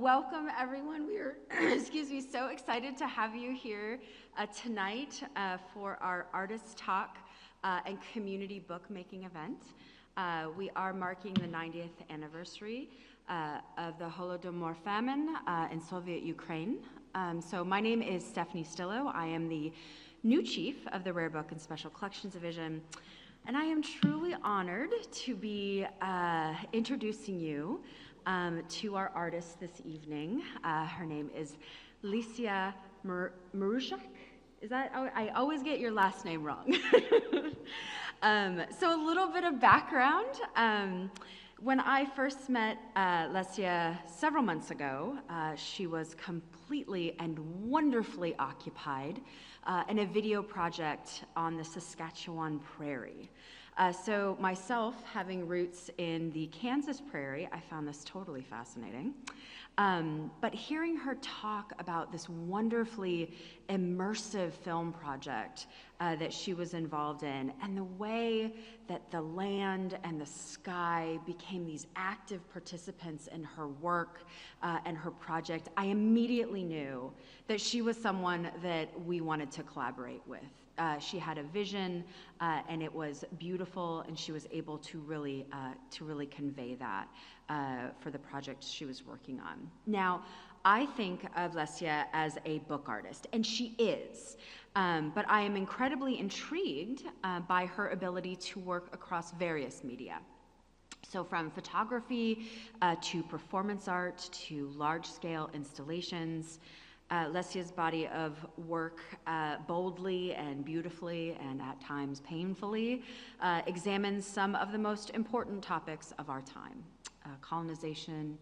welcome everyone. We are, so excited to have you here tonight for our Artist Talk and Community Bookmaking event. We are marking the 90th anniversary of the Holodomor famine in Soviet Ukraine. So my name is Stephanie Stillo. I am the new chief of the Rare Book and Special Collections Division. And I am truly honored to be introducing you to our artist this evening. Her name is Licia Maruszak. Is that, I always get your last name wrong. So a little bit of background. When I first met Licia several months ago, she was completely and wonderfully occupied in a video project on the Saskatchewan prairie. So myself, having roots in the Kansas prairie, I found this totally fascinating. But hearing her talk about this wonderfully immersive film project that she was involved in, and the way that the land and the sky became these active participants in her work and her project, I immediately knew that she was someone that we wanted to collaborate with. She had a vision, and it was beautiful, and she was able to really convey that for the project she was working on. Now, I think of Licia as a book artist, and she is, but I am incredibly intrigued by her ability to work across various media. So from photography to performance art to large-scale installations, Licia's body of work boldly and beautifully and at times painfully examines some of the most important topics of our time: colonization,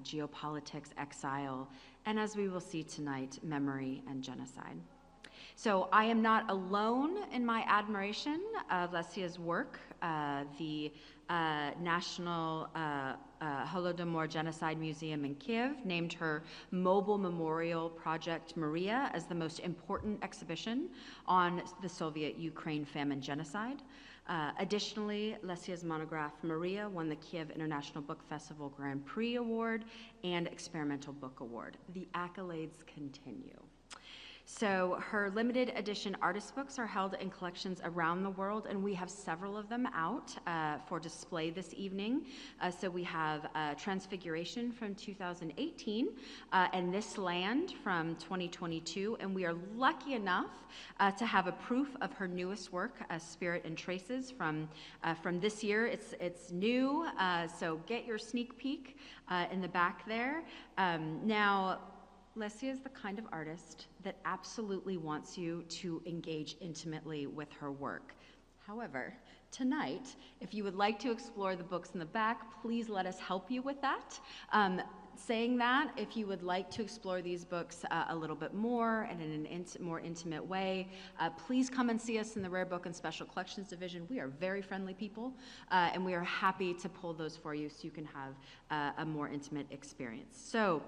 geopolitics, exile, and as we will see tonight, memory and genocide. So I am not alone in my admiration of Licia's work. The National Holodomor Genocide Museum in Kiev named her Mobile Memorial Project Maria as the most important exhibition on the Soviet Ukraine famine genocide. Additionally, Licia's monograph Maria won the Kiev International Book Festival Grand Prix Award and Experimental Book Award. The accolades continue. So her limited edition artist books are held in collections around the world, and we have several of them out for display this evening. So we have Transfiguration from 2018 and This Land from 2022, and we are lucky enough to have a proof of her newest work, Spirit and Traces, from this year. It's new, so get your sneak peek in the back there. Now, Licia is the kind of artist that absolutely wants you to engage intimately with her work. However, tonight, if you would like to explore the books in the back, please let us help you with that. Saying that, if you would like to explore these books a little bit more and in a more intimate way, please come and see us in the Rare Book and Special Collections Division. We are very friendly people, and we are happy to pull those for you so you can have a more intimate experience. So,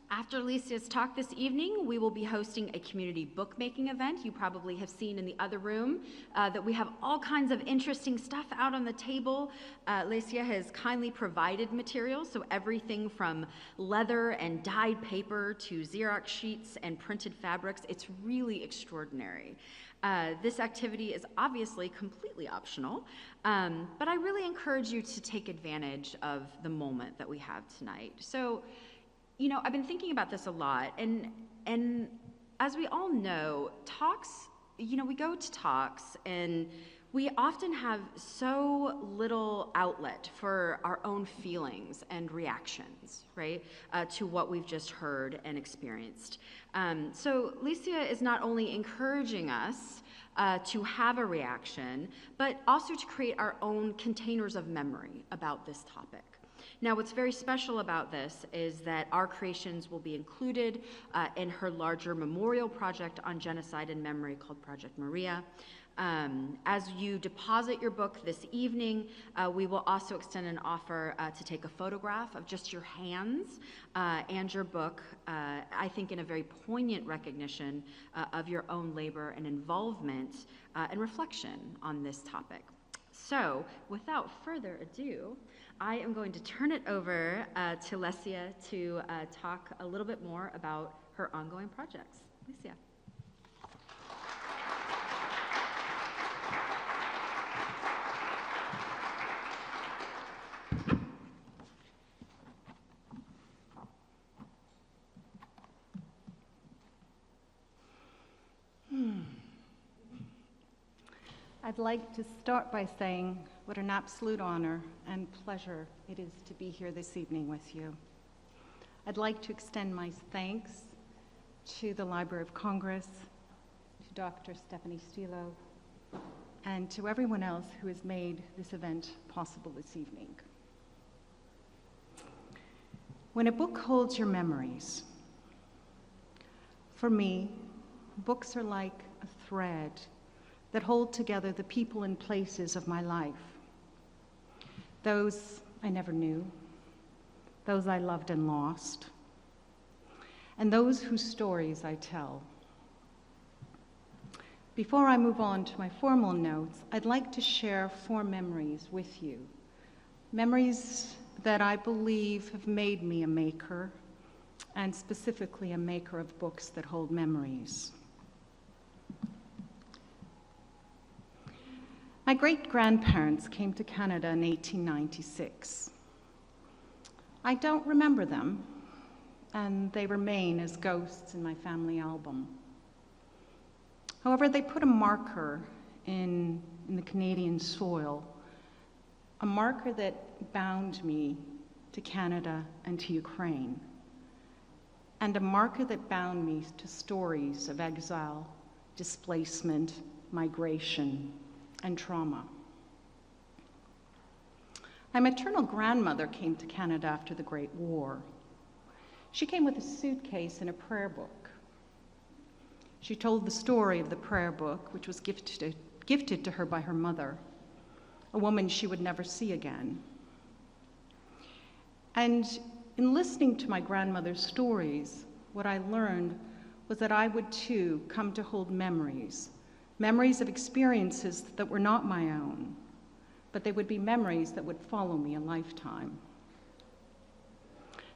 after Licia's talk this evening, we will be hosting a community bookmaking event. You probably have seen in the other room that we have all kinds of interesting stuff out on the table. Licia has kindly provided materials, so everything from leather and dyed paper to Xerox sheets and printed fabrics. It's really extraordinary. This activity is obviously completely optional, but I really encourage you to take advantage of the moment that we have tonight. So, you know, I've been thinking about this a lot, and as we all know, talks, you know, we go to talks and we often have so little outlet for our own feelings and reactions, right, to what we've just heard and experienced. So Licia is not only encouraging us to have a reaction, but also to create our own containers of memory about this topic. Now, what's very special about this is that our creations will be included in her larger memorial project on genocide and memory called Project Maria. As you deposit your book this evening, we will also extend an offer to take a photograph of just your hands and your book, I think in a very poignant recognition of your own labor and involvement and reflection on this topic. So, without further ado, I am going to turn it over to Lesia to talk a little bit more about her ongoing projects. Lesia. I'd like to start by saying what an absolute honor and pleasure it is to be here this evening with you. I'd like to extend my thanks to the Library of Congress, to Dr. Stephanie Stilo, and to everyone else who has made this event possible this evening. When a book holds your memories, for me, books are like a thread that hold together the people and places of my life. Those I never knew, those I loved and lost, and those whose stories I tell. Before I move on to my formal notes, I'd like to share 4 memories with you. Memories that I believe have made me a maker, and specifically a maker of books that hold memories. My great-grandparents came to Canada in 1896. I don't remember them, and they remain as ghosts in my family album. However, they put a marker in the Canadian soil, a marker that bound me to Canada and to Ukraine, and a marker that bound me to stories of exile, displacement, migration, and trauma. My maternal grandmother came to Canada after the Great War. She came with a suitcase and a prayer book. She told the story of the prayer book, which was gifted to her by her mother, a woman she would never see again. And in listening to my grandmother's stories, what I learned was that I would too come to hold memories of experiences that were not my own, but they would be memories that would follow me a lifetime.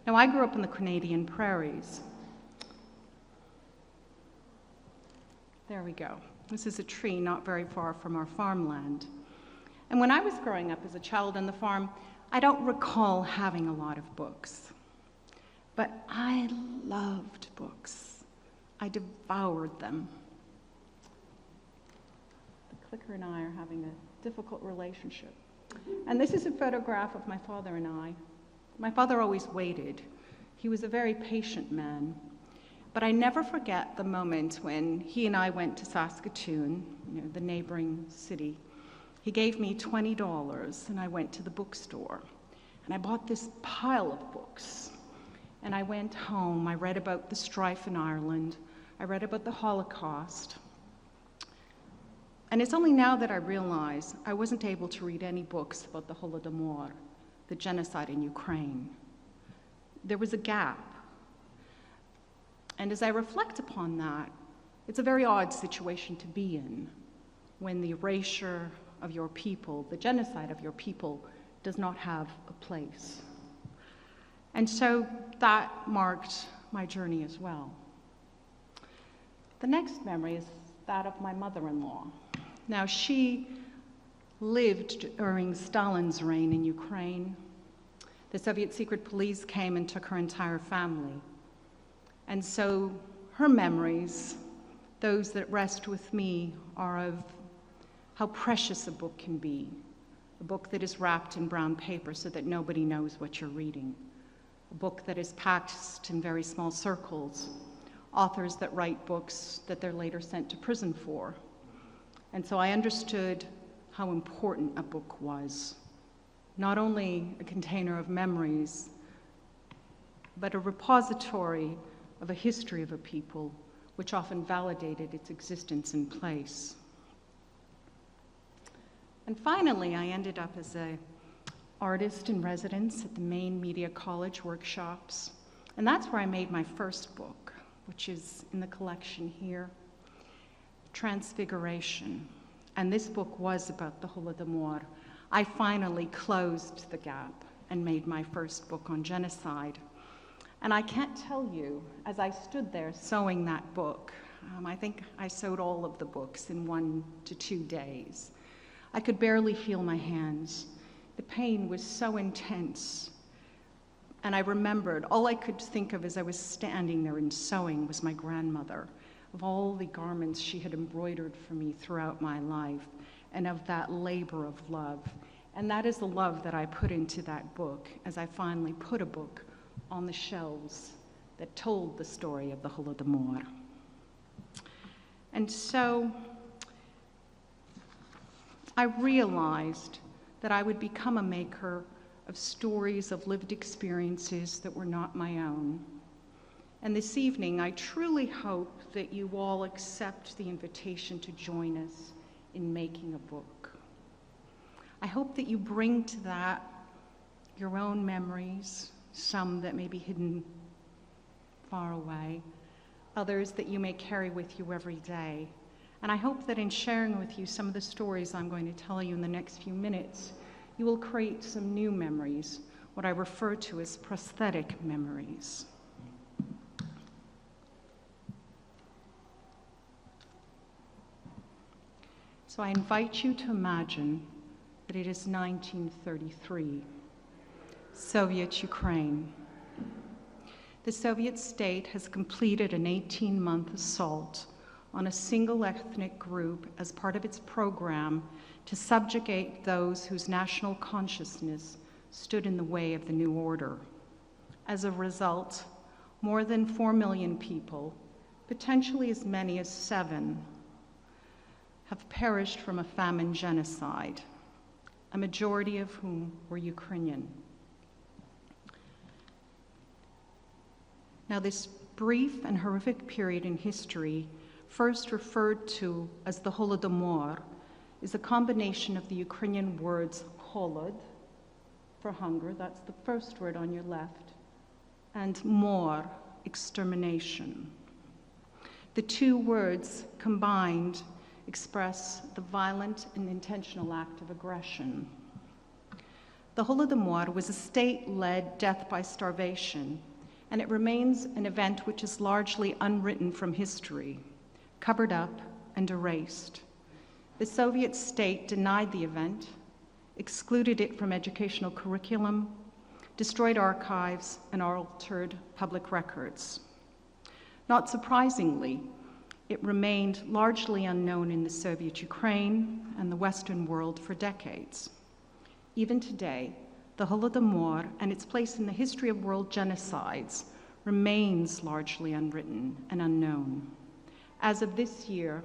Now, I grew up in the Canadian prairies. There we go. This is a tree not very far from our farmland. And when I was growing up as a child on the farm, I don't recall having a lot of books, but I loved books. I devoured them. Clicker and I are having a difficult relationship. And this is a photograph of my father and I. My father always waited. He was a very patient man. But I never forget the moment when he and I went to Saskatoon, the neighboring city. He gave me $20 and I went to the bookstore. And I bought this pile of books. And I went home. I read about the strife in Ireland. I read about the Holocaust. And it's only now that I realize I wasn't able to read any books about the Holodomor, the genocide in Ukraine. There was a gap. And as I reflect upon that, it's a very odd situation to be in when the erasure of your people, the genocide of your people, does not have a place. And so that marked my journey as well. The next memory is that of my mother-in-law. Now, she lived during Stalin's reign in Ukraine. The Soviet secret police came and took her entire family. And so her memories, those that rest with me, are of how precious a book can be, a book that is wrapped in brown paper so that nobody knows what you're reading, a book that is packed in very small circles, authors that write books that they're later sent to prison for. And so I understood how important a book was, not only a container of memories, but a repository of a history of a people, which often validated its existence in place. And finally, I ended up as an artist in residence at the Maine Media College workshops, and that's where I made my first book, which is in the collection here, Transfiguration, and this book was about the Holodomor, I finally closed the gap and made my first book on genocide. And I can't tell you, as I stood there sewing that book, I think I sewed all of the books in 1 to 2 days. I could barely feel my hands. The pain was so intense. And I remembered, all I could think of as I was standing there and sewing was my grandmother, of all the garments she had embroidered for me throughout my life, and of that labor of love. And that is the love that I put into that book as I finally put a book on the shelves that told the story of the Holodomor. And so I realized that I would become a maker of stories of lived experiences that were not my own. And this evening, I truly hope that you all accept the invitation to join us in making a book. I hope that you bring to that your own memories, some that may be hidden far away, others that you may carry with you every day. And I hope that in sharing with you some of the stories I'm going to tell you in the next few minutes, you will create some new memories, what I refer to as prosthetic memories. So I invite you to imagine that it is 1933, Soviet Ukraine. The Soviet state has completed an 18-month assault on a single ethnic group as part of its program to subjugate those whose national consciousness stood in the way of the new order. As a result, more than 4 million people, potentially as many as 7, have perished from a famine genocide, a majority of whom were Ukrainian. Now, this brief and horrific period in history, first referred to as the Holodomor, is a combination of the Ukrainian words holod, for hunger, that's the first word on your left, and mor, extermination. The two words combined express the violent and intentional act of aggression. The Holodomor was a state-led death by starvation, and it remains an event which is largely unwritten from history, covered up and erased. The Soviet state denied the event, excluded it from educational curriculum, destroyed archives, and altered public records. Not surprisingly, it remained largely unknown in the Soviet Ukraine and the Western world for decades. Even today, the Holodomor and its place in the history of world genocides remains largely unwritten and unknown. As of this year,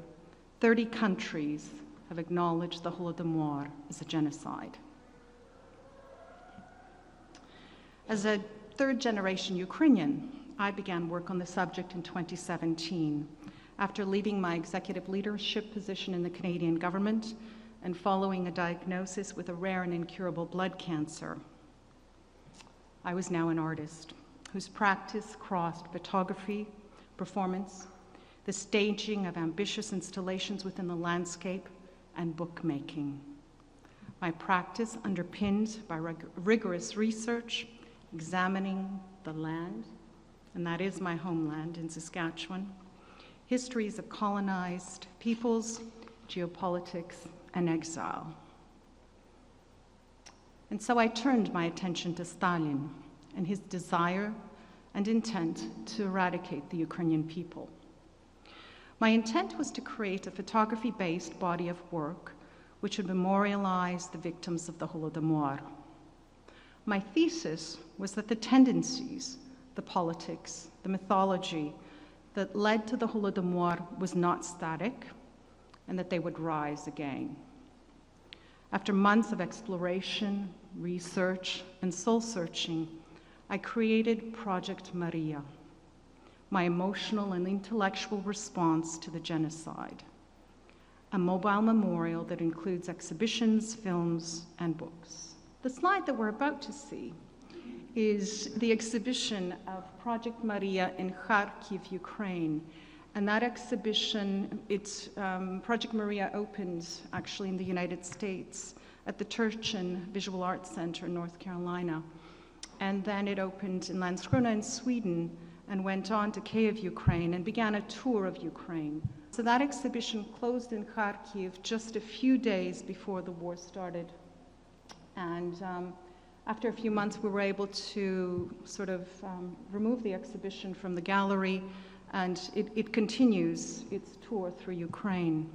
30 countries have acknowledged the Holodomor as a genocide. As a third-generation Ukrainian, I began work on the subject in 2017, after leaving my executive leadership position in the Canadian government and following a diagnosis with a rare and incurable blood cancer. I was now an artist whose practice crossed photography, performance, the staging of ambitious installations within the landscape, and bookmaking. My practice underpinned by rigorous research, examining the land, and that is my homeland in Saskatchewan, histories of colonized peoples, geopolitics, and exile. And so I turned my attention to Stalin and his desire and intent to eradicate the Ukrainian people. My intent was to create a photography-based body of work which would memorialize the victims of the Holodomor. My thesis was that the tendencies, the politics, the mythology that led to the Holodomor was not static, and that they would rise again. After months of exploration, research, and soul-searching, I created Project Maria, my emotional and intellectual response to the genocide, a mobile memorial that includes exhibitions, films, and books. The slide that we're about to see is the exhibition of Project Maria in Kharkiv, Ukraine, And that exhibition, Project Maria opens actually in the United States at the Turchin Visual Arts Center in North Carolina. And then it opened in Landskrona in Sweden and went on to Kyiv, Ukraine, and began a tour of Ukraine. So that exhibition closed in Kharkiv just a few days before the war started. And after a few months, we were able to sort of remove the exhibition from the gallery, and it continues its tour through Ukraine.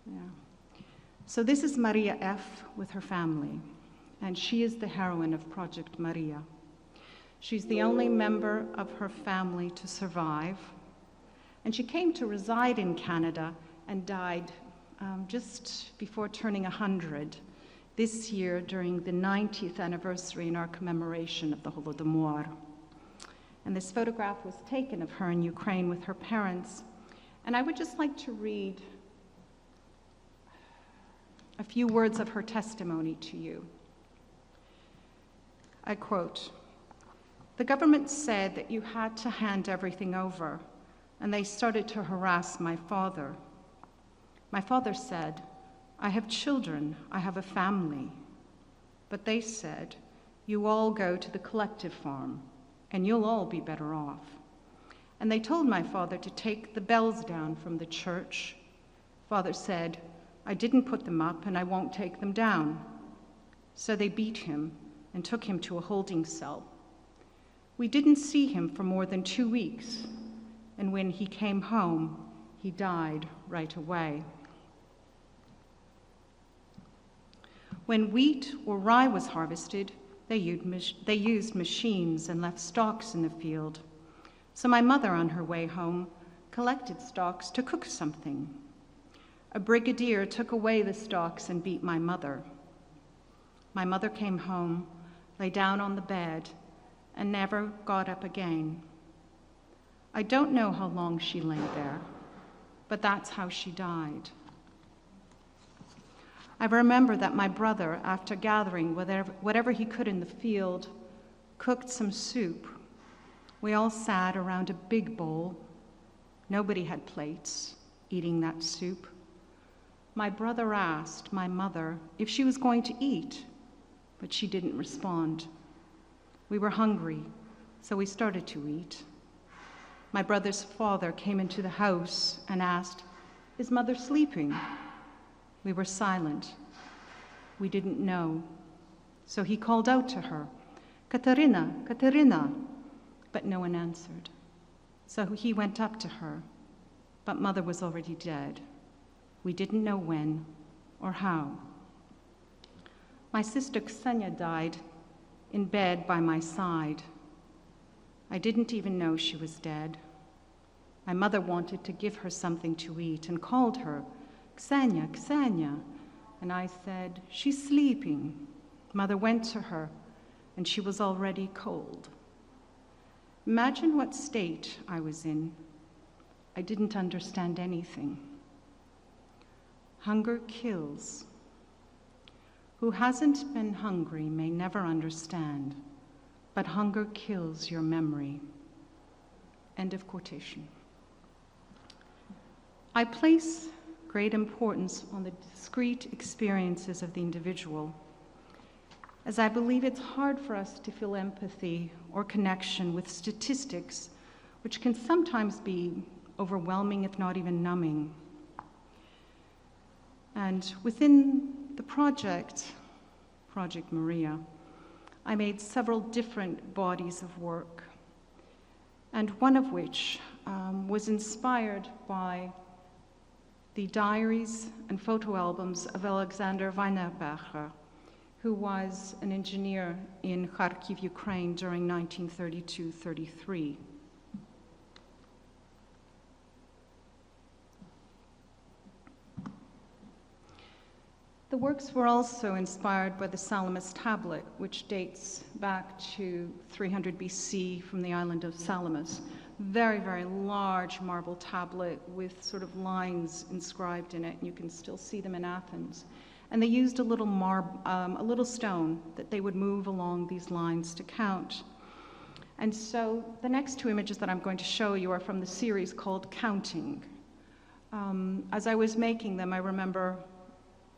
Yeah. So this is Maria F. with her family, and she is the heroine of Project Maria. She's the only member of her family to survive, and she came to reside in Canada and died just before turning 100 this year during the 90th anniversary in our commemoration of the Holodomor. And this photograph was taken of her in Ukraine with her parents. And I would just like to read a few words of her testimony to you. I quote, "The government said that you had to hand everything over, and they started to harass my father. My father said, 'I have children, I have a family.' But they said, 'You all go to the collective farm, and you'll all be better off.' And they told my father to take the bells down from the church. Father said, 'I didn't put them up, and I won't take them down.' So they beat him and took him to a holding cell. We didn't see him for more than 2 weeks, and when he came home, he died right away. When wheat or rye was harvested, they used machines and left stalks in the field. So my mother, on her way home, collected stalks to cook something. A brigadier took away the stalks and beat my mother. My mother came home, lay down on the bed, and never got up again. I don't know how long she lay there, but that's how she died. I remember that my brother, after gathering whatever he could in the field, cooked some soup. We all sat around a big bowl. Nobody had plates, eating that soup. My brother asked my mother if she was going to eat, but she didn't respond. We were hungry, so we started to eat. My brother's father came into the house and asked, "Is mother sleeping?" We were silent. We didn't know. So he called out to her, "Katerina, Katerina," but no one answered. So he went up to her, but mother was already dead. We didn't know when or how. My sister Ksenia died in bed by my side. I didn't even know she was dead. My mother wanted to give her something to eat and called her, "Ksenia, Ksenia." And I said, "She's sleeping." Mother went to her, and she was already cold. Imagine what state I was in. I didn't understand anything. Hunger kills. Who hasn't been hungry may never understand, but hunger kills your memory. End of quotation. I place great importance on the discrete experiences of the individual, as I believe it's hard for us to feel empathy or connection with statistics, which can sometimes be overwhelming, if not even numbing. And within the Project Maria, I made several different bodies of work, and one of which was inspired by the diaries and photo albums of Alexander Weinerbacher, who was an engineer in Kharkiv, Ukraine during 1932-33. The works were also inspired by the Salamis tablet, which dates back to 300 BC from the island of Salamis. Very, very large marble tablet with sort of lines inscribed in it, and you can still see them in Athens. And they used a little stone that they would move along these lines to count. And so the next two images that I'm going to show you are from the series called Counting. As I was making them, I remember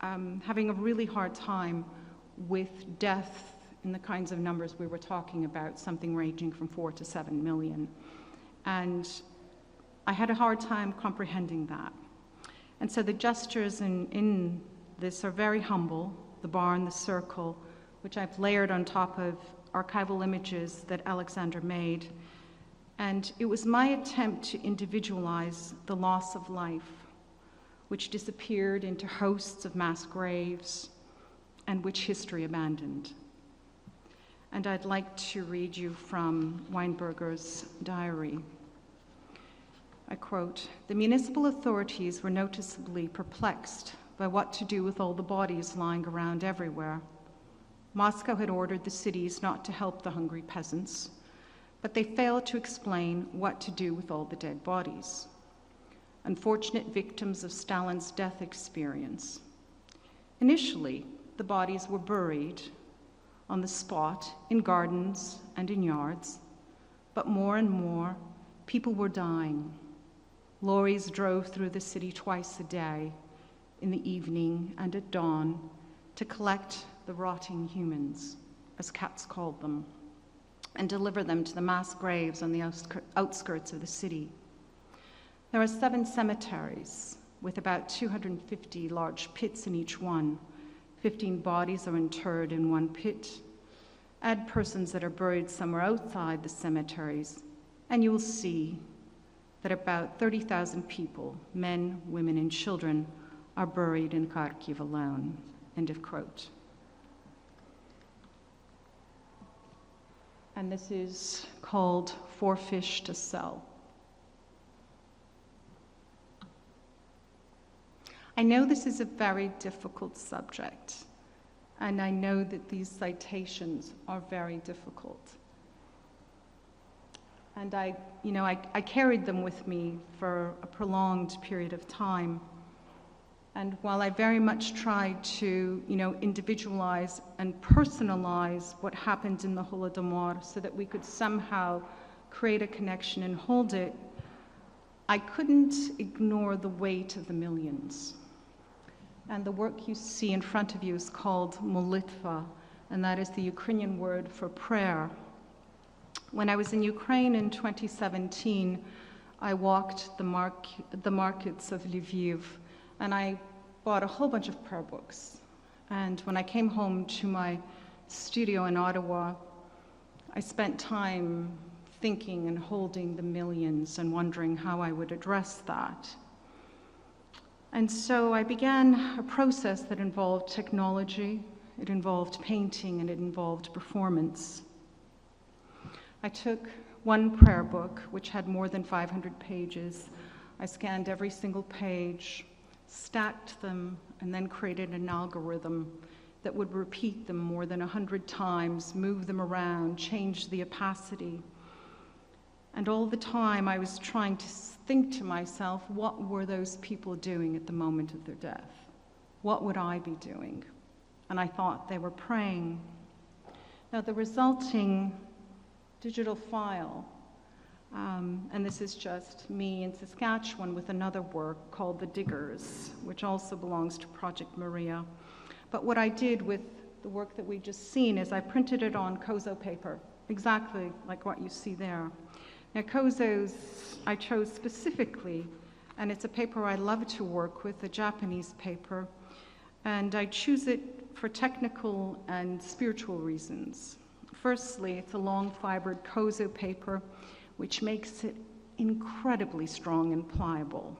having a really hard time with death in the kinds of numbers we were talking about, something ranging from 4 to 7 million. And I had a hard time comprehending that. And so the gestures in this are very humble, the bar and the circle, which I've layered on top of archival images that Alexander made. And it was my attempt to individualize the loss of life, which disappeared into hosts of mass graves and which history abandoned. And I'd like to read you from Weinberger's diary. I quote, "The municipal authorities were noticeably perplexed by what to do with all the bodies lying around everywhere. Moscow had ordered the cities not to help the hungry peasants, but they failed to explain what to do with all the dead bodies. Unfortunate victims of Stalin's death experience. Initially, the bodies were buried on the spot in gardens and in yards, but more and more, people were dying. Lorries drove through the city twice a day, in the evening and at dawn, to collect the rotting humans, as Katz called them, and deliver them to the mass graves on the outskirts of the city. There are 7 cemeteries with about 250 large pits in each one. 15 bodies are interred in one pit. Add persons that are buried somewhere outside the cemeteries, and you will see that about 30,000 people, men, women, and children, are buried in Kharkiv alone." End of quote. And this is called For Fish to Sell. I know this is a very difficult subject, and I know that these citations are very difficult. And I carried them with me for a prolonged period of time. And while I very much tried to, individualize and personalize what happened in the Holodomor so that we could somehow create a connection and hold it, I couldn't ignore the weight of the millions. And the work you see in front of you is called molitva, and that is the Ukrainian word for prayer. When I was in Ukraine in 2017, I walked the markets of Lviv, and I bought a whole bunch of prayer books. And when I came home to my studio in Ottawa, I spent time thinking and holding the millions and wondering how I would address that. And so I began a process that involved technology, it involved painting, and it involved performance. I took one prayer book, which had more than 500 pages. I scanned every single page, stacked them, and then created an algorithm that would repeat them more than 100 times, move them around, change the opacity. And all the time I was trying to think to myself, what were those people doing at the moment of their death? What would I be doing? And I thought they were praying. Now the resulting digital file, and this is just me in Saskatchewan with another work called The Diggers, which also belongs to Project Maria. But what I did with the work that we've just seen is I printed it on Kozo paper, exactly like what you see there. Now Kozo's I chose specifically, and it's a paper I love to work with, a Japanese paper, and I choose it for technical and spiritual reasons. Firstly, it's a long fibered Kozo paper, which makes it incredibly strong and pliable.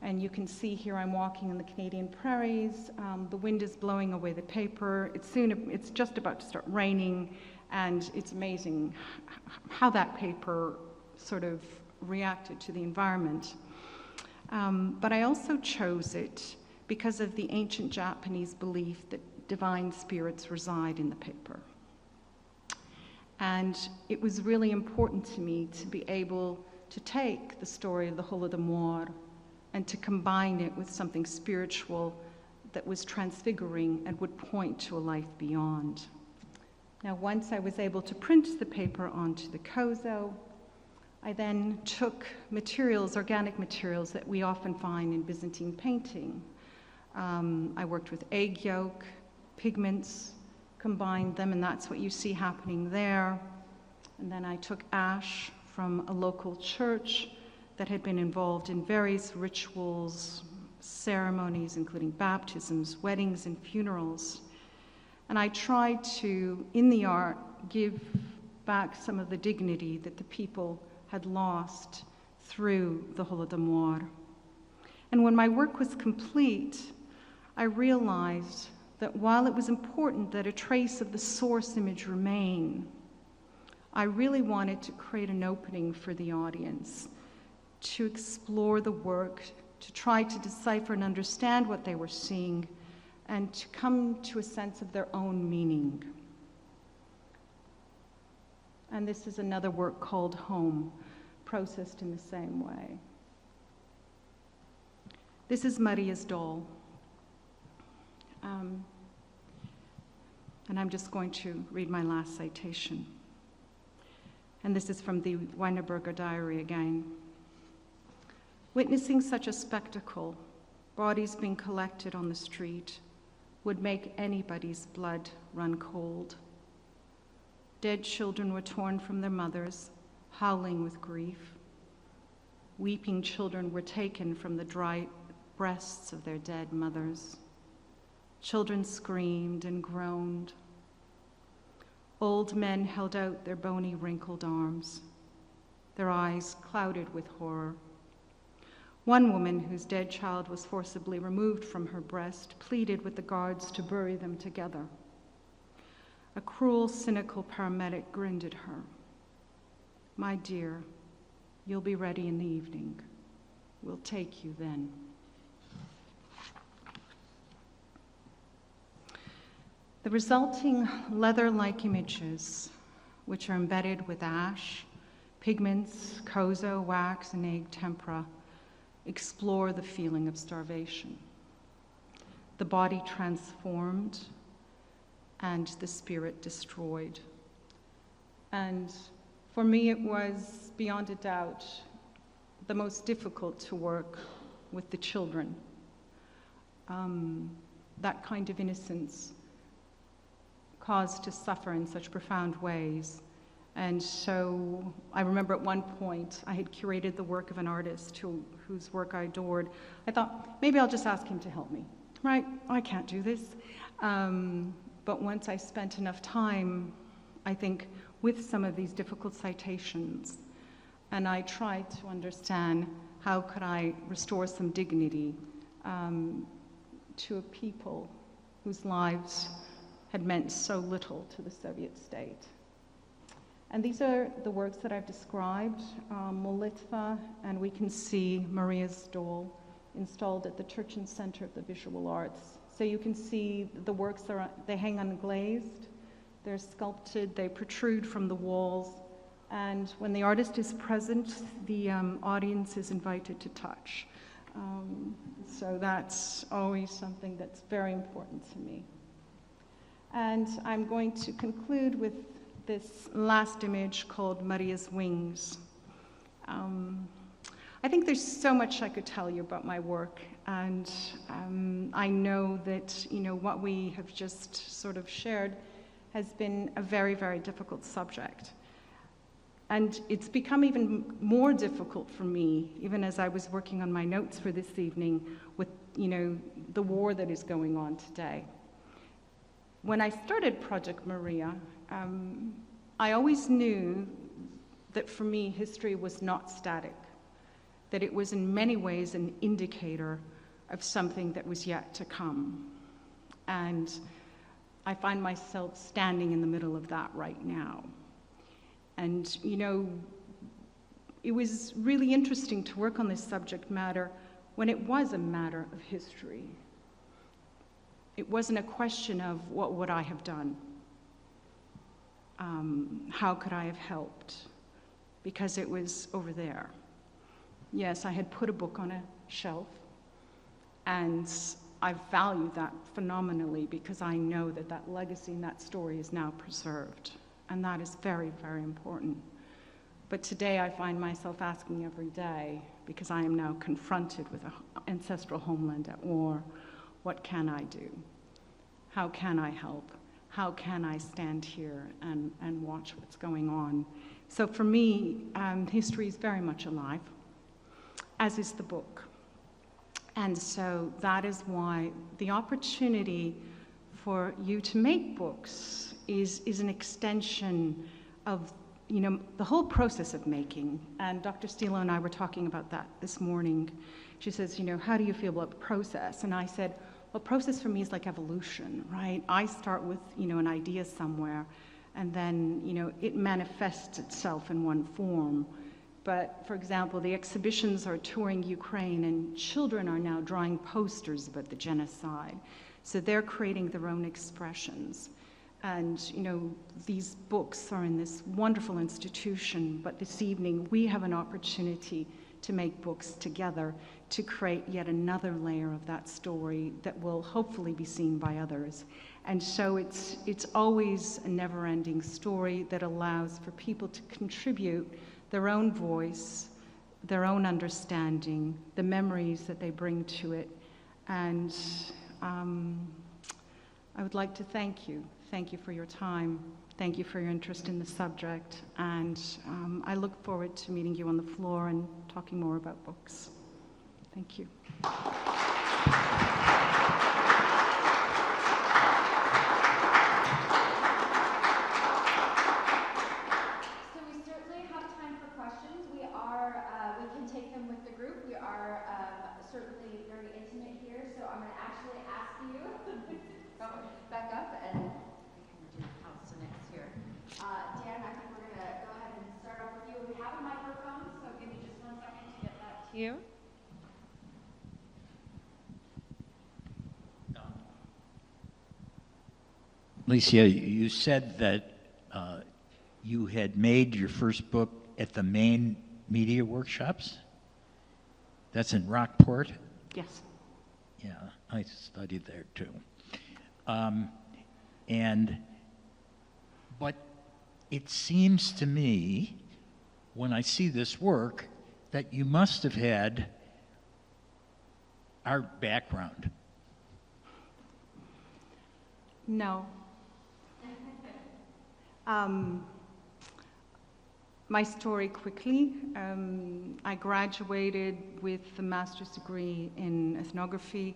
And you can see here I'm walking in the Canadian prairies. The wind is blowing away the paper. It's just about to start raining, and it's amazing how that paper sort of reacted to the environment. But I also chose it because of the ancient Japanese belief that divine spirits reside in the paper. And it was really important to me to be able to take the story of the Holodomor and to combine it with something spiritual that was transfiguring and would point to a life beyond. Now, once I was able to print the paper onto the kozo, I then took materials, organic materials that we often find in Byzantine painting. I worked with egg yolk, pigments, combined them, and that's what you see happening there. And then I took ash from a local church that had been involved in various rituals, ceremonies, including baptisms, weddings, and funerals. And I tried to, in the art, give back some of the dignity that the people had lost through the Holodomor. And when my work was complete, I realized that while it was important that a trace of the source image remain, I really wanted to create an opening for the audience to explore the work, to try to decipher and understand what they were seeing, and to come to a sense of their own meaning. And this is another work called Home, processed in the same way. This is Maria's doll. And I'm just going to read my last citation. And this is from the Wienerberger diary again. Witnessing such a spectacle, bodies being collected on the street, would make anybody's blood run cold. Dead children were torn from their mothers, howling with grief. Weeping children were taken from the dry breasts of their dead mothers. Children screamed and groaned. Old men held out their bony, wrinkled arms, their eyes clouded with horror. One woman, whose dead child was forcibly removed from her breast, pleaded with the guards to bury them together. A cruel, cynical paramedic grinned at her. "My dear, you'll be ready in the evening. We'll take you then." The resulting leather-like images, which are embedded with ash, pigments, kozo, wax, and egg tempera, explore the feeling of starvation, the body transformed, and the spirit destroyed. And for me, it was, beyond a doubt, the most difficult to work with the children. That kind of innocence caused to suffer in such profound ways. And so I remember at one point I had curated the work of an artist whose work I adored. I thought, maybe I'll just ask him to help me, right? I can't do this. But once I spent enough time, I think, with some of these difficult citations, and I tried to understand how could I restore some dignity to a people whose lives had meant so little to the Soviet state. And these are the works that I've described, Molitva, and we can see Maria's doll installed at the Turchin Center of the Visual Arts. So you can see the works, they hang unglazed, they're sculpted, they protrude from the walls, and when the artist is present, the audience is invited to touch. So that's always something that's very important to me. And I'm going to conclude with this last image called Maria's Wings. I think there's so much I could tell you about my work, and I know that what we have just sort of shared has been a very, very difficult subject. And it's become even more difficult for me, even as I was working on my notes for this evening, with the war that is going on today. When I started Project Maria, I always knew that for me, history was not static, that it was in many ways an indicator of something that was yet to come. And I find myself standing in the middle of that right now. And, it was really interesting to work on this subject matter when it was a matter of history. It wasn't a question of what would I have done? How could I have helped? Because it was over there. Yes, I had put a book on a shelf, and I value that phenomenally because I know that that legacy and that story is now preserved. And that is very, very important. But today I find myself asking every day, because I am now confronted with an ancestral homeland at war, what can I do? How can I help? How can I stand here and watch what's going on? So for me, history is very much alive, as is the book. And so that is why the opportunity for you to make books is an extension of, the whole process of making. And Dr. Stilo and I were talking about that this morning. She says, how do you feel about the process? And I said, well, process for me is like evolution, right? I start with, an idea somewhere, and then, it manifests itself in one form. But, for example, the exhibitions are touring Ukraine, and children are now drawing posters about the genocide. So they're creating their own expressions. And, these books are in this wonderful institution, but this evening we have an opportunity to make books together to create yet another layer of that story that will hopefully be seen by others. And so it's always a never-ending story that allows for people to contribute their own voice, their own understanding, the memories that they bring to it. And I would like to thank you. Thank you for your time. Thank you for your interest in the subject. And I look forward to meeting you on the floor and talking more about books. Thank you. Certainly very intimate here, so I'm going to actually ask you back up and we can do house next here. Dan, I think we're going to go ahead and start off with you. We have a microphone, so give me just 1 second to get that to you. Licia, you said that you had made your first book at the Maine Media Workshops? That's in Rockport? Yes. Yeah, I studied there too. But it seems to me, when I see this work, that you must have had art background. No. My story quickly. I graduated with a master's degree in ethnography,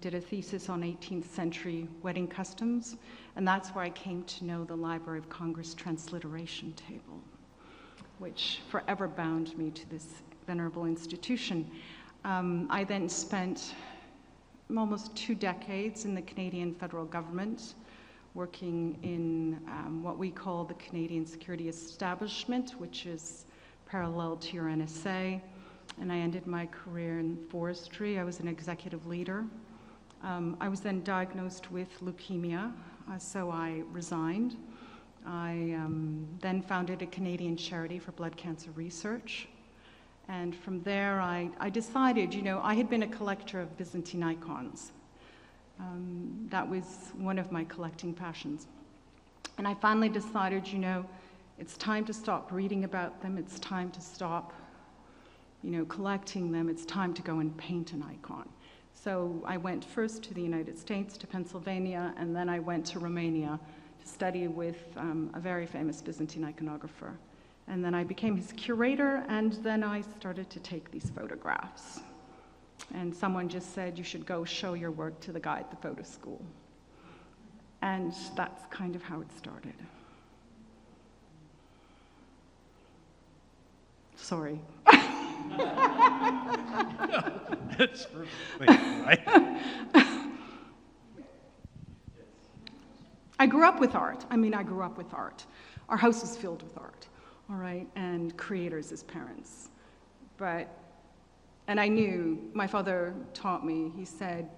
did a thesis on 18th century wedding customs, and that's where I came to know the Library of Congress transliteration table, which forever bound me to this venerable institution. I then spent almost 2 decades in the Canadian federal government, working in what we call the Canadian Security Establishment, which is parallel to your NSA. And I ended my career in forestry. I was an executive leader. I was then diagnosed with leukemia, so I resigned. I then founded a Canadian charity for blood cancer research. And from there, I decided, I had been a collector of Byzantine icons. That was one of my collecting passions. And I finally decided, it's time to stop reading about them. It's time to stop, collecting them. It's time to go and paint an icon. So I went first to the United States, to Pennsylvania, and then I went to Romania to study with a very famous Byzantine iconographer. And then I became his curator, and then I started to take these photographs. And someone just said, you should go show your work to the guy at the photo school. And that's kind of how it started. Sorry. That's perfectly right. I grew up with art. Our house was filled with art, all right, and creators as parents. And I knew, my father taught me, he said,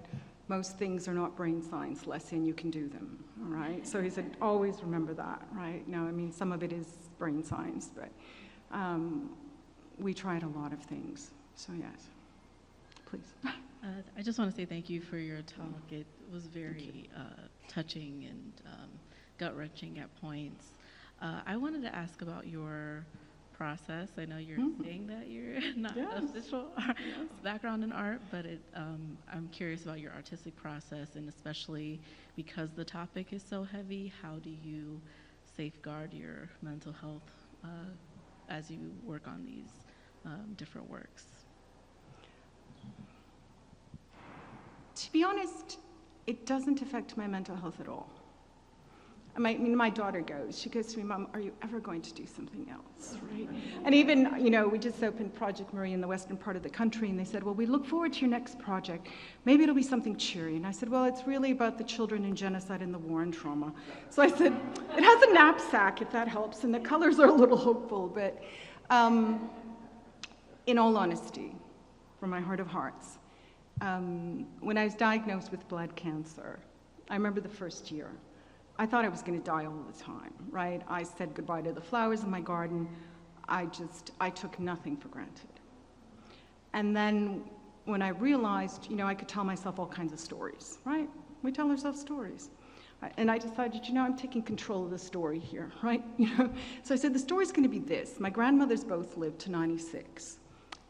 most things are not brain science, Leslie, and you can do them, all right? So he said, always remember that, right? Now, some of it is brain science, but we tried a lot of things, so yes, please. I just want to say thank you for your talk. It was very touching and gut-wrenching at points. I wanted to ask about your process. I know you're saying that you're not official background in art, but I'm curious about your artistic process, and especially because the topic is so heavy, how do you safeguard your mental health as you work on these different works? To be honest, it doesn't affect my mental health at all. My daughter she goes to me, Mom, are you ever going to do something else, right? And even, we just opened Project Marie in the western part of the country, and they said, well, we look forward to your next project. Maybe it'll be something cheery. And I said, well, it's really about the children in genocide and the war and trauma. So I said, it has a knapsack, if that helps, and the colors are a little hopeful, but in all honesty, from my heart of hearts, when I was diagnosed with blood cancer, I remember the first year. I thought I was going to die all the time, right? I said goodbye to the flowers in my garden. I took nothing for granted. And then when I realized, I could tell myself all kinds of stories, right? We tell ourselves stories. And I decided, I'm taking control of the story here, right? So I said, the story's going to be this. My grandmothers both lived to 96.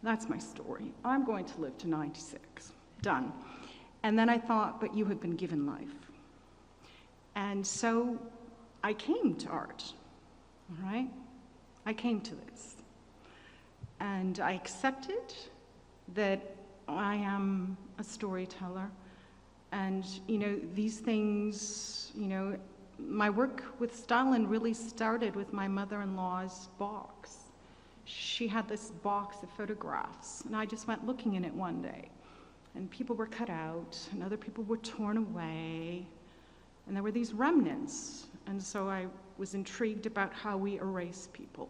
That's my story. I'm going to live to 96. Done. And then I thought, but you have been given life. And so I came to art, all right? I came to this. And I accepted that I am a storyteller. And, these things, my work with Stalin really started with my mother-in-law's box. She had this box of photographs, and I just went looking in it one day. And people were cut out, and other people were torn away. And there were these remnants, and so I was intrigued about how we erase people.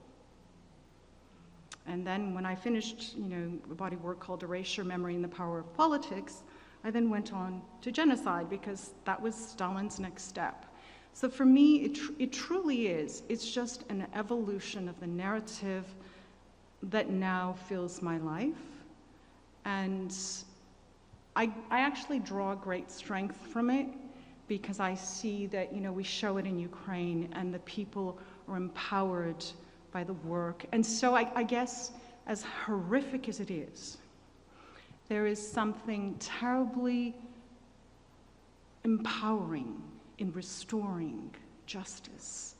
And then when I finished, a body work called Erasure, Memory, and the Power of Politics, I then went on to genocide because that was Stalin's next step. So for me, it truly is. It's just an evolution of the narrative that now fills my life. And I actually draw great strength from it, because I see that, we show it in Ukraine and the people are empowered by the work. And so I guess, as horrific as it is, there is something terribly empowering in restoring justice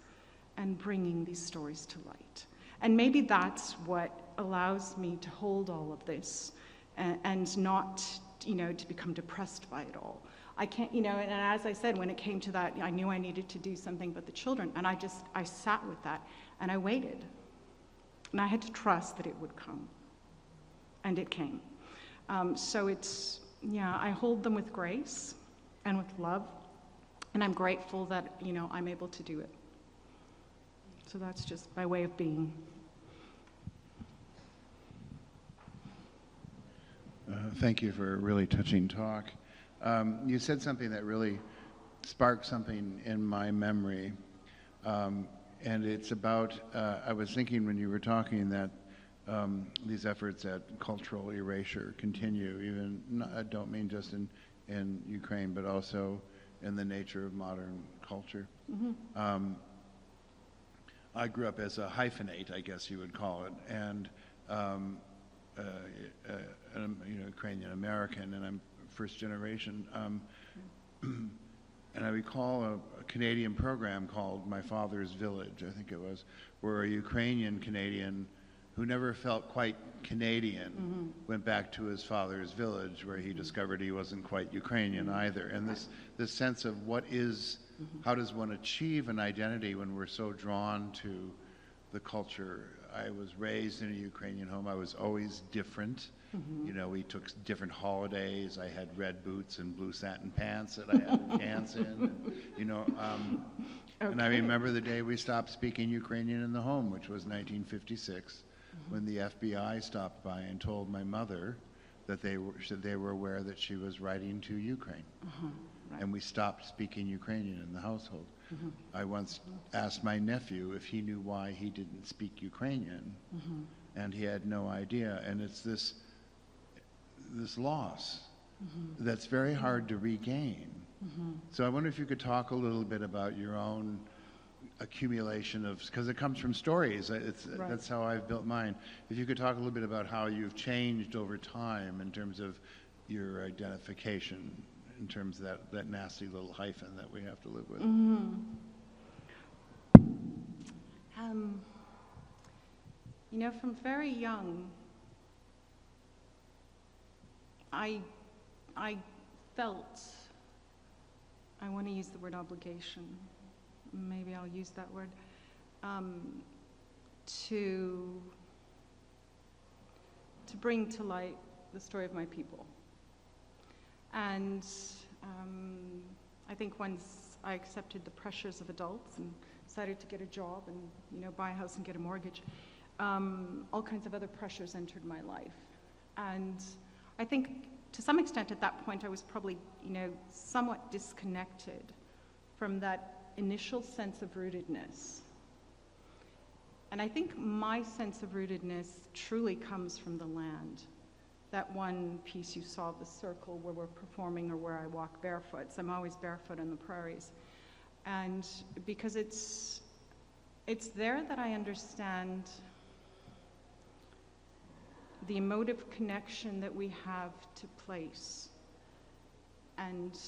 and bringing these stories to light. And maybe that's what allows me to hold all of this and not, to become depressed by it all. I can't, and as I said, when it came to that, I knew I needed to do something but the children, and I sat with that, and I waited. And I had to trust that it would come. And it came. So I hold them with grace and with love, and I'm grateful that, I'm able to do it. So that's just my way of being. Thank you for a really touching talk. You said something that really sparked something in my memory, and it's about, I was thinking when you were talking that these efforts at cultural erasure continue, I don't mean just in Ukraine, but also in the nature of modern culture. Mm-hmm. I grew up as a hyphenate, I guess you would call it, and Ukrainian American, and I'm first generation. And I recall a Canadian program called My Father's Village, I think it was, where a Ukrainian Canadian who never felt quite Canadian went back to his father's village, where he discovered he wasn't quite Ukrainian either. And this sense of how does one achieve an identity when we're so drawn to the culture. I was raised in a Ukrainian home. I was always different. We took different holidays. I had red boots and blue satin pants that I had to dance in. And I remember the day we stopped speaking Ukrainian in the home, which was 1956, when the FBI stopped by and told my mother that they were aware that she was writing to Ukraine. Right. And we stopped speaking Ukrainian in the household. I once asked my nephew if he knew why he didn't speak Ukrainian, and he had no idea. And it's this loss that's very hard to regain. So I wonder if you could talk a little bit about your own accumulation of, because it comes from stories. Right. That's how I've built mine. If you could talk a little bit about how you've changed over time in terms of your identification, in terms of that nasty little hyphen that we have to live with. You know, from very young, I felt, I want to use the word obligation, maybe I'll use that word, to bring to light the story of my people. And I think once I accepted the pressures of adults and decided to get a job and, you know, buy a house and get a mortgage, all kinds of other pressures entered my life. And I think to some extent at that point I was probably, you know, somewhat disconnected from that initial sense of rootedness. And I think my sense of rootedness truly comes from the land. That one piece you saw of the circle where we're performing or where I walk barefoot. So I'm always barefoot on the prairies. And because it's there that I understand the emotive connection that we have to place. And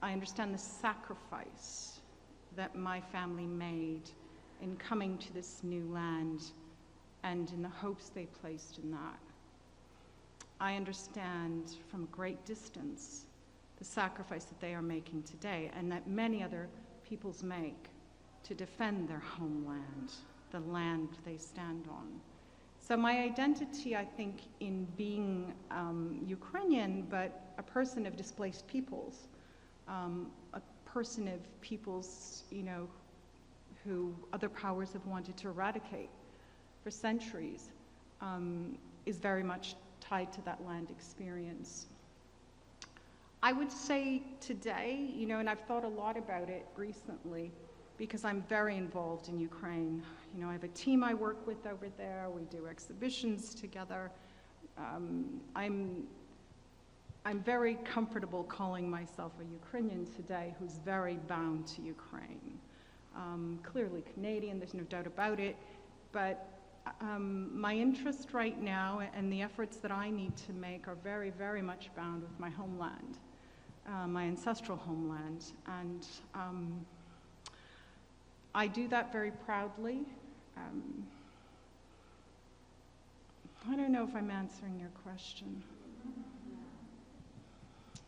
I understand the sacrifice that my family made in coming to this new land and in the hopes they placed in that. I understand from a great distance the sacrifice that they are making today and that many other peoples make to defend their homeland, the land they stand on. So my identity, I think, in being Ukrainian, but a person of displaced peoples, a person of peoples, you know, who other powers have wanted to eradicate for centuries, is very much tied to that land experience. I would say today, you know, and I've thought a lot about it recently, because I'm very involved in Ukraine. You know, I have a team I work with over there. We do exhibitions together. I'm very comfortable calling myself a Ukrainian today who's very bound to Ukraine. Clearly Canadian, there's no doubt about it, but my interest right now and the efforts that I need to make are very, very much bound with my homeland, my ancestral homeland. And I do that very proudly. I don't know if I'm answering your question.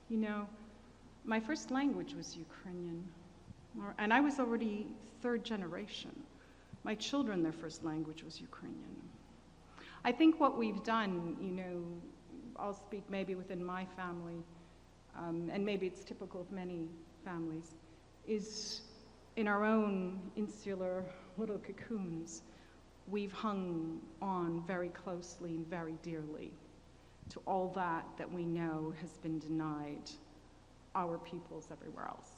You know, my first language was Ukrainian, and I was already third generation. My children, their first language was Ukrainian. I think what we've done, you know, I'll speak maybe within my family, and maybe it's typical of many families, is in our own insular little cocoons, we've hung on very closely and very dearly to all that we know has been denied our peoples everywhere else.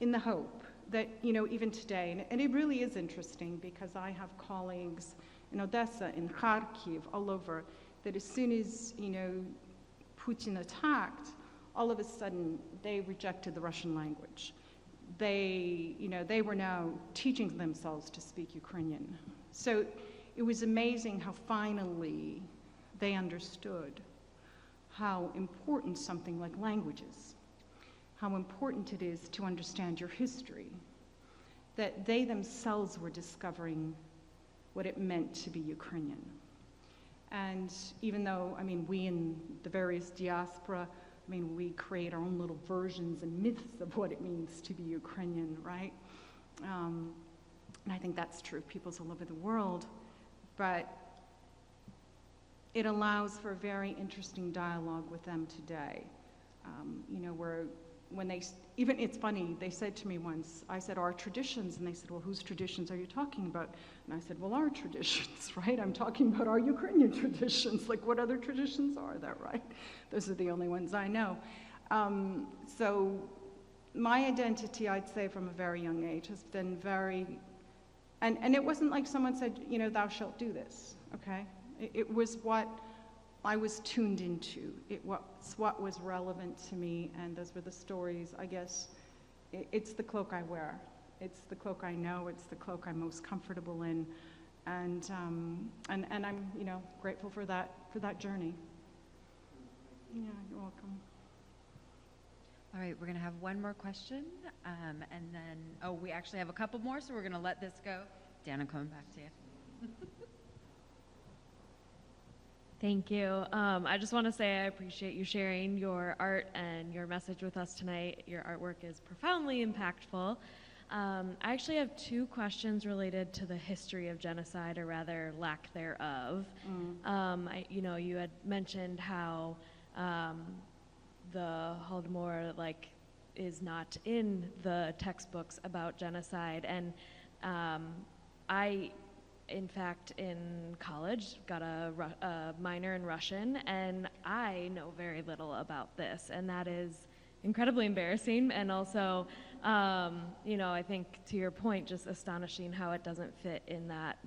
In the hope that, you know, even today, and it really is interesting because I have colleagues in Odessa, in Kharkiv, all over, that as soon as, you know, Putin attacked, all of a sudden they rejected the Russian language. They, you know, they were now teaching themselves to speak Ukrainian. So it was amazing how finally they understood how important something like language is, how important it is to understand your history, that they themselves were discovering what it meant to be Ukrainian. And even though, I mean, we in the various diaspora, I mean, we create our own little versions and myths of what it means to be Ukrainian, right? And I think that's true of peoples all over the world. But it allows for a very interesting dialogue with them today. You know, where when they, even it's funny, they said to me once, I said, our traditions, and they said, well, whose traditions are you talking about? And I said, well, our traditions, right? I'm talking about our Ukrainian traditions. Like, what other traditions are there, right? Those are the only ones I know. So my identity, I'd say from a very young age, has been very, and it wasn't like someone said, you know, thou shalt do this, okay? It was what I was tuned into. It was what was relevant to me, and those were the stories. I guess it's the cloak I wear. It's the cloak I know. It's the cloak I'm most comfortable in, and I'm grateful for that journey. Yeah, you're welcome. All right, we're going to have one more question, and then, we actually have a couple more, so we're going to let this go. Dan, I'm coming back to you. Thank you. I just want to say I appreciate you sharing your art and your message with us tonight. Your artwork is profoundly impactful. I actually have two questions related to the history of genocide, or rather lack thereof. You had mentioned how the Holodomor is not in the textbooks about genocide, and I, in fact, in college got a minor in Russian, and I know very little about this, and that is incredibly embarrassing, and also, I think to your point, just astonishing how it doesn't fit in that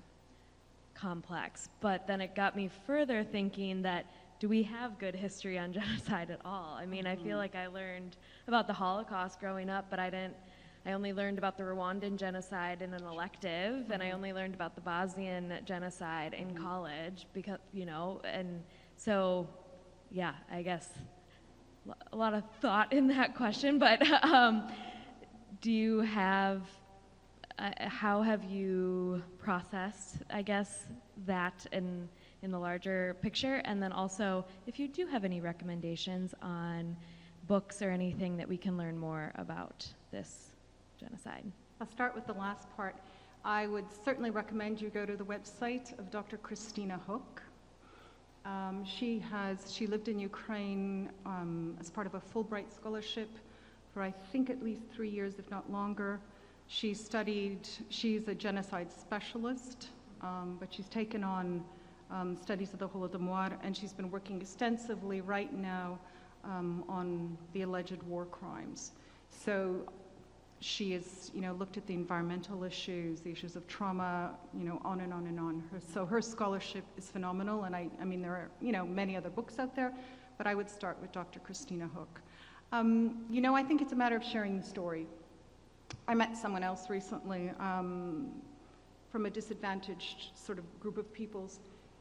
complex. But then it got me further thinking that, do we have good history on genocide at all? I mean, I feel like I learned about the Holocaust growing up, but I only learned about the Rwandan genocide in an elective, and I only learned about the Bosnian genocide in college, because, and so, yeah, I guess a lot of thought in that question, but do you have, how have you processed, I guess, that in the larger picture? And then also, if you do have any recommendations on books or anything that we can learn more about this genocide. I'll start with the last part. I would certainly recommend you go to the website of Dr. Christina Hook. She lived in Ukraine as part of a Fulbright scholarship for I think at least 3 years, if not longer. She's a genocide specialist, but she's taken on studies of the Holodomor, and she's been working extensively right now on the alleged war crimes. So she has, looked at the environmental issues, the issues of trauma, on and on and on. So her scholarship is phenomenal, and I mean, there are, many other books out there, but I would start with Dr. Christina Hook. I think it's a matter of sharing the story. I met someone else recently from a disadvantaged sort of group of peoples,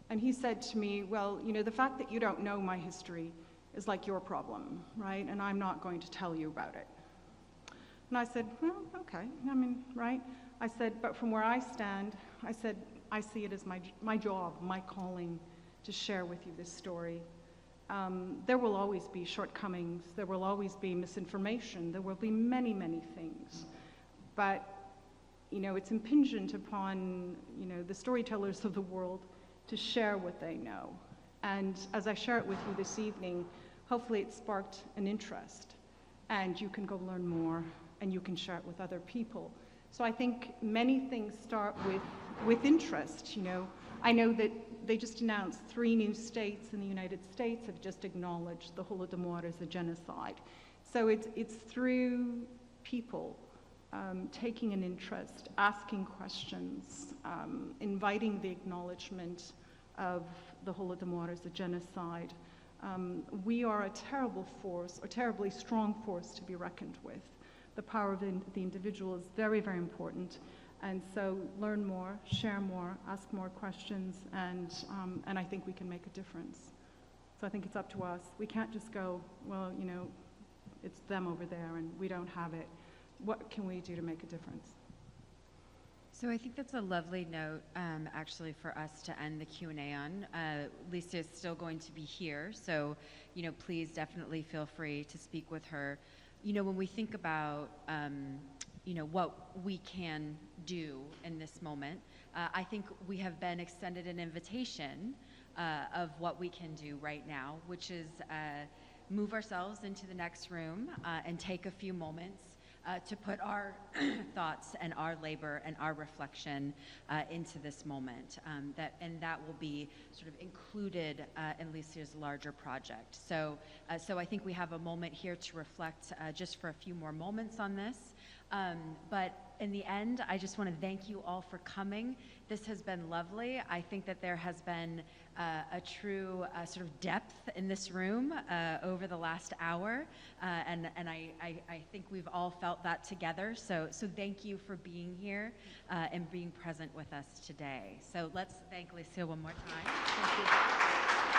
and he said to me, well, the fact that you don't know my history is like your problem, right? And I'm not going to tell you about it. And I said, well, okay, right? I said, but from where I stand, I said, I see it as my job, my calling to share with you this story. There will always be shortcomings, there will always be misinformation, there will be many, many things. But, it's impingent upon, the storytellers of the world to share what they know. And as I share it with you this evening, hopefully it sparked an interest, and you can go learn more, and you can share it with other people. So I think many things start with interest, I know that they just announced 3 new states in the United States have just acknowledged the Holodomor as a genocide. So it's through people taking an interest, asking questions, inviting the acknowledgement of the Holodomor as a genocide. We are a terrible force, a terribly strong force to be reckoned with. The power of the individual is very, very important. And so learn more, share more, ask more questions, and I think we can make a difference. So I think it's up to us. We can't just go, well, it's them over there and we don't have it. What can we do to make a difference? So I think that's a lovely note, actually, for us to end the Q&A on. Lisa is still going to be here, so please definitely feel free to speak with her. When we think about what we can do in this moment, I think we have been extended an invitation of what we can do right now, which is move ourselves into the next room and take a few moments to put our thoughts and our labor and our reflection into this moment. That will be sort of included in Lisa's larger project. So I think we have a moment here to reflect just for a few more moments on this. But in the end, I just want to thank you all for coming. This has been lovely. I think that there has been a true sort of depth in this room over the last hour, and I think we've all felt that together. So thank you for being here and being present with us today. So let's thank Licia one more time. Thank you.